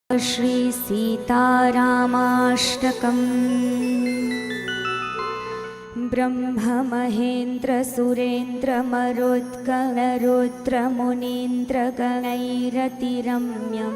श्री सीतारामाष्टकम् ब्रह्ममहेन्द्रसुरेन्द्रमरुत्कणरुद्रमुनीन्द्रगणैरतिरम्यं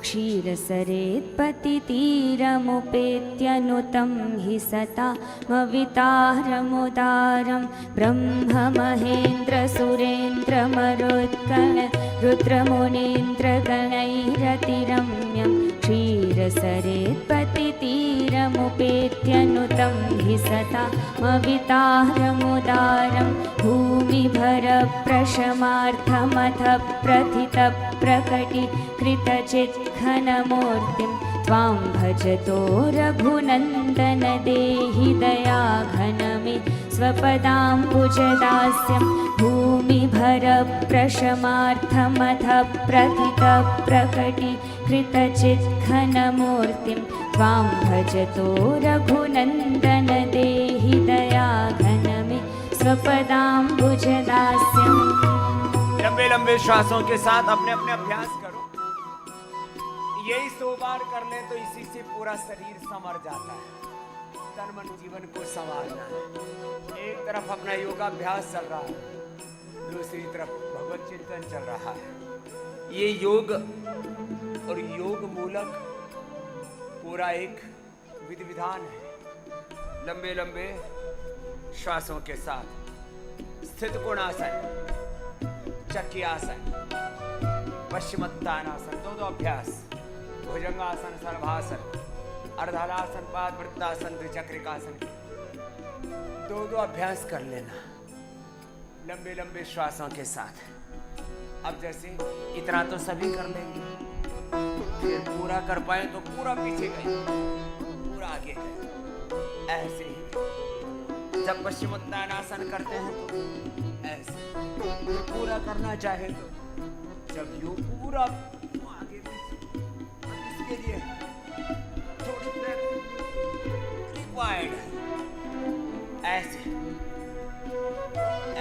क्षीरसरेत्पतितीरमुपेत्यनुतं हि सतामवितारमुदारं ब्रह्ममहेन्द्रसुरेन्द्रमरुत्कणरुद्रमुनीन्द्रगणैरतिरम्यं क्षीरसरेत्पतितीरमुपेत्यनुतं हि सतामवितारमुदारं भूमिभरप्रशमार्थमथ प्रथितप्रकटीकृतचित्घनमूर्तिं त्वां भजतो रघुनन्दन देहि दयाघनमे स्वपदाम्बुजदास्यं भूमिभरप्रशमार्थमथ प्रथितप्रकटीकृतचित्घनमूर्तिं त्वां भजतो रघुनन्दन देहि दयाघनमे स्वपदाम्बुजदास्यम्। लंबे लंबे श्वासों के साथ अपने अपने अभ्यास करो। यही 100 बार कर ले तो इसी से पूरा शरीर संवर जाता है। तन मन जीवन को संवारना है। एक तरफ अपना योगाभ्यास चल रहा है, दूसरी तरफ भगवत चिंतन चल रहा है। ये योग और योग मूलक पूरा एक विधि विधान है। लंबे लंबे श्वासों के साथ स्थित कोणासन, चक्रियासन, पश्चिमोत्तानासन, दो अभ्यास, भुजंगासन, सर्वासन, अर्धहलासन, पादवृत्तासन, द्विचक्रिकासन, दो अभ्यास कर लेना लंबे लंबे श्वासों के साथ। अब जैसे इतना तो सभी कर लेंगे, फिर पूरा कर पाए तो पूरा पीछे गए, पूरा आगे गए। ऐसे ही जब पश्चिमोत्तानासन करते हैं तो ऐसे, पूरा करना चाहे तो जब यूं पूरा आगे इसके लिए थोड़ी रिक्वायर्ड है।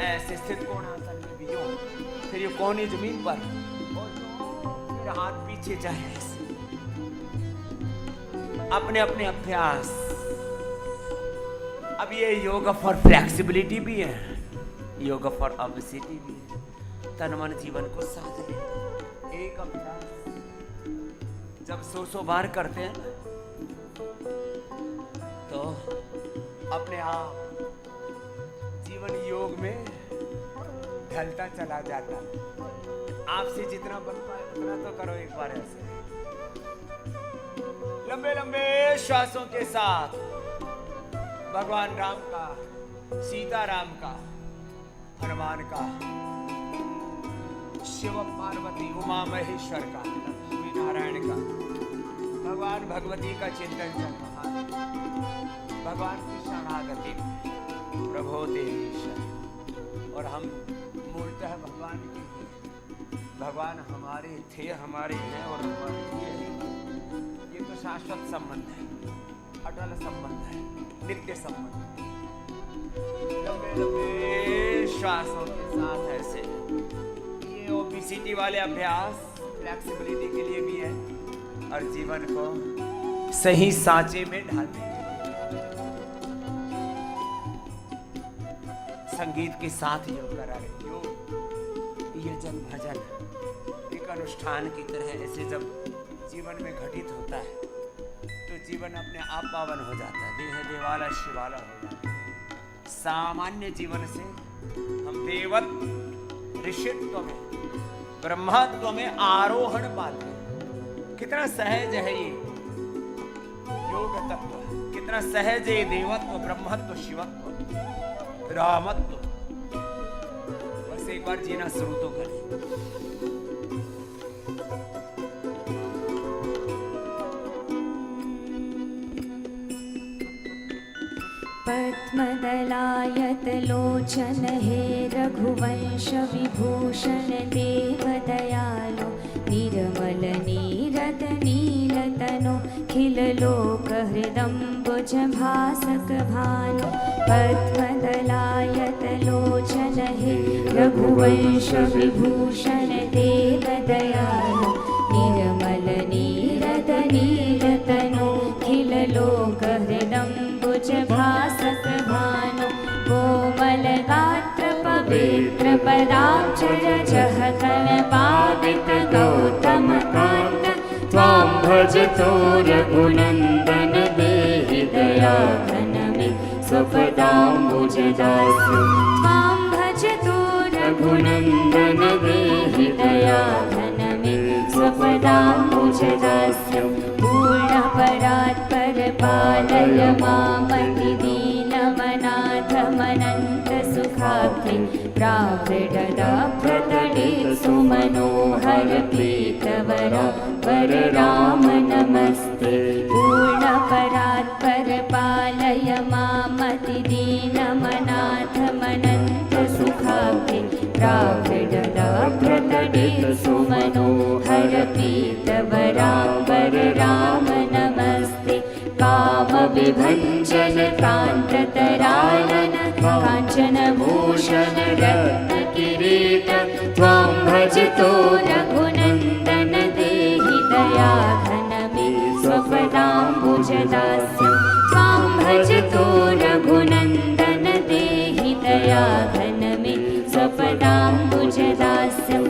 ऐसे स्थित कोणासन में भी यूं, फिर ये कोनी जमीन पर और फिर हाथ पीछे जाए। अपने अपने अभ्यास। अब ये योगा फॉर फ्लेक्सिबिलिटी भी है, योगा फॉर ऑब्विसिटी भी है। तन मन जीवन को साथ ले। एक अभ्यास जब 100 बार करते हैं तो अपने आप जीवन योग में ढलता चला जाता है। आपसे जितना बन पाए उतना तो करो एक बार ऐसे लंबे लंबे श्वासों के साथ। भगवान राम का, सीता राम का, हनुमान का, शिव पार्वती, उमा महेश्वर का, लक्ष्मी नारायण का, भगवान भगवती का चिंतन चल रहा है। भगवान की शरणागति, प्रभो देवीश्वर। और हम मूलतः भगवान के, भगवान हमारे थे, हमारे हैं और हमारे लिए हैं। ये तो शाश्वत संबंध है, अटल संबंध है, नित्य संबंध। लंबे लंबे श्वासों के साथ ऐसे। ये ओबेसिटी वाले अभ्यास फ्लेक्सिबिलिटी के लिए भी है और जीवन को सही सांचे में ढालने के लिए। संगीत के साथ योग करा रहे। योग ये जन भजन एक अनुष्ठान की तरह ऐसे जब जीवन में घटित होता है तो जीवन अपने आप पावन हो जाता है, देह देवाला शिवाला हो जाता है। सामान्य जीवन से हम देवत्व, ऋषित्व में, ब्रह्मत्व में आरोहण पाते हैं। कितना सहज है ये योग तत्व, कितना सहज है देवत्व, ब्रह्मत्व, शिवत्व, रामत्व। बस एक बार जीना शुरू तो करें। पद्मदलायतलोचन हे रघुवंश विभूषण देवदयालो निर्मल नीरद नीलतनो खिललोकहृदम्बुज भासक भानु। पद्मदलायतलोचन हे रघुवंश विभूषण देवदयालो निर्मल नीरद पदाब्जरजः कलपावित गौतमकान्त त्वां भजतो रघुनन्दन देहि दयाघन मे स्वपदाम्बुजदास्यम् त्वां भजतो रघुनन्दन देहि दयाघन मे स्वपदाम्बुजदास्यम् पूर्णपरात्परपालय मामतिदीनमनाथमनन्तसुखाब्धे प्रावृडदाप्रतटे सुमनोहरप्रीतवरा वरराम नमस्ते पूर्णपरात्परपालय मामतिदीनमनाथमनन्तसुखाब्धे प्रावृडदाप्रतटे सुमनोहरप्रीतवरा वरराम नमस्ते कामविभञ्जन कान्ततरायन काञ्चनभूषण रत्नकिरीट त्वां भजतो रघुनन्दन देहि दयाघन मे स्वपदाम्बुजदास्यम् त्वां भजतो रघुनन्दन देहि दयाघन मे स्वपदाम्बुजदास्यम्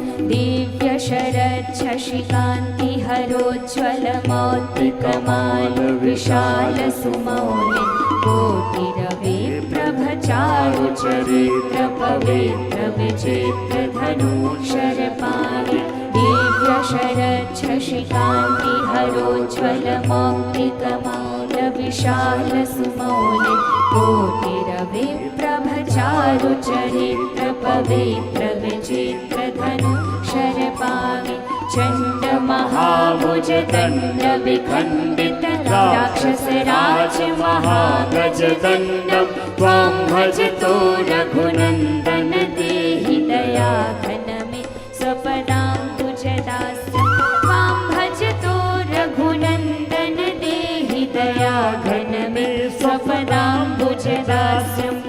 दिव्यशरच्छशिकान्तिहरोज्ज्वलमौक्तिकमाल विशालसुमौलि कोटिरवि प्रभचारुचरित्र पवित्र विचित्र धनुशरपाणि दिव्यशरच्छशिकान्तिहरोज्ज्वलमौक्तिकमाल विशालसुमौलि कोटिरवि प्रभचारुचरित्र पवित्र विचित्र धनुशरपाणि चण्डमहाभुज दण्डविखण्डित राक्षसराज महागजदण्डं त्वां भजतो रघुनन्दन देहि दयाघन मे स्वपदाम्बुजदास्यम् त्वां भजतो रघुनन्दन देहि दयाघन मे स्वपदाम्बुजदास्यम्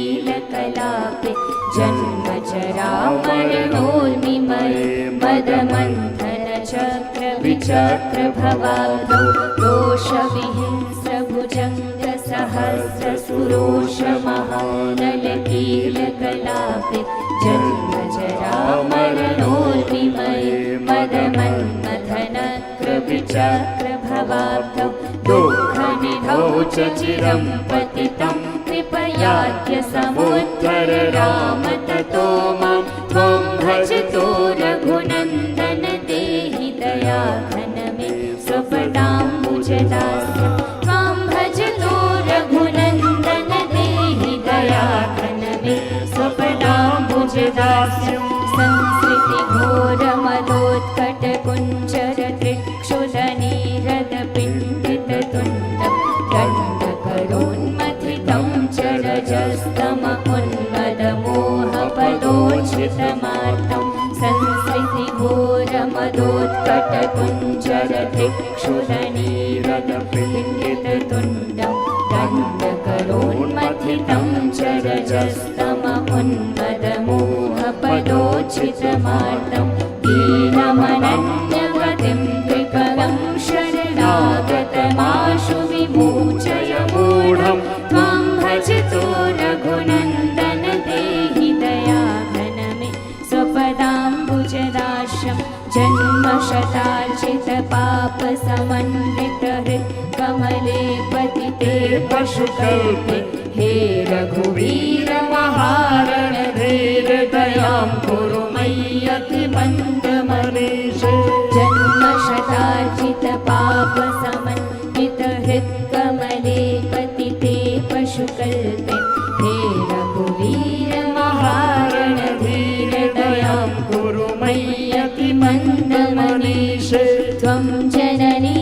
दोषविहिंस्रभुजङ्गसहस्रसुरोषमहानलकीलकलापे जन्मजरामरणोर्मिमये मदमन्थन चक्रविचक्रभवाब्धौ दोषविहिंस्रभुजङ्गसहस्रसुरोषमहानलकीलकलापे जन्मजरामरणोर्मिमये मदमन्मथनक्रविचक्रभवाब्धौ दुःखनिधौ च चिरं पतितं कृपयाद्य समुद्धर राम ततो मां त्वं भजतो रघुनन्दन देहि दयाघन मे स्वपदाम्बुजदास्यम् त्वां भजतो रघुनन्दन देहि दयाघन मे स्वपदाम्बुजदास्यम् संसृतिघोरमदोत्कटकुञ्जर त्रिक्षुदनीरदपिण्डिततुण्डं दण्डकरोन्मथितं चरजस्तमोन्मदमोहपदोचितमार्तं संसृतिघोरमदोत्कटकुञ्जर त्रिक्षुदनीरदपिण्डिततुण्डं दण्डकरोन्मथितं चरजस्तमोन्मदमोहपदोचितमार्तं दीनमनन्यगतिं कृपलं शरणागतमाशु विमोचय मूढं त्वां भजतो रघुनन्दन देहि दयाघन मे स्वपदाम्बुजदास्यम् जन्मशतार्जितपापसमन्वितहृत्कमले पतिते पशुकल्पे हे रघुवीर महारण धीर दयां कुरु मय्यतिमन्दमनीषे जन्मशतार्जितपापसमन्वितहृत्कमले पतिते पशुकल्पे हे रघुवीर महारण धीर दयां कुरु मय्यतिमन्दमनीषे त्वं जननी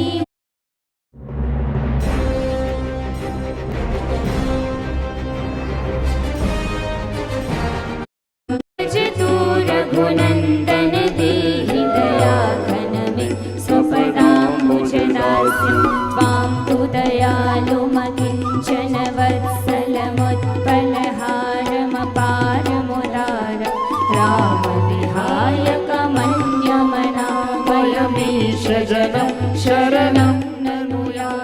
रघुनन्दन देहि दयाघन मे स्वपदाम्बुजदास्यम् त्वां तु दयालुमकिञ्चन वत्सलमुत्पलहारमपारमुदार रामविहायकमन्यमनामयमीश जनं शरणं ननुयात्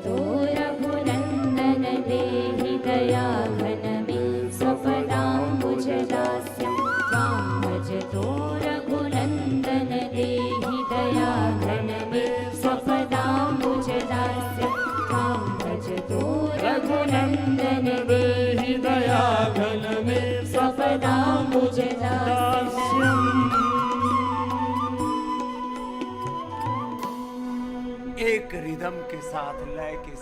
भजतो रघुनन्दन देहि दयाघन मे स्वपदाम्बुजदास्यं त्वां भजतो रघुनन्दन देहि दयाघन मे स्वपदाम्बुजदास्यं त्वां भजतो रघुनन्दन देहि दयाघन मे स्वपदाम्बुजदास्यम्। एक रिदम के साथ लय के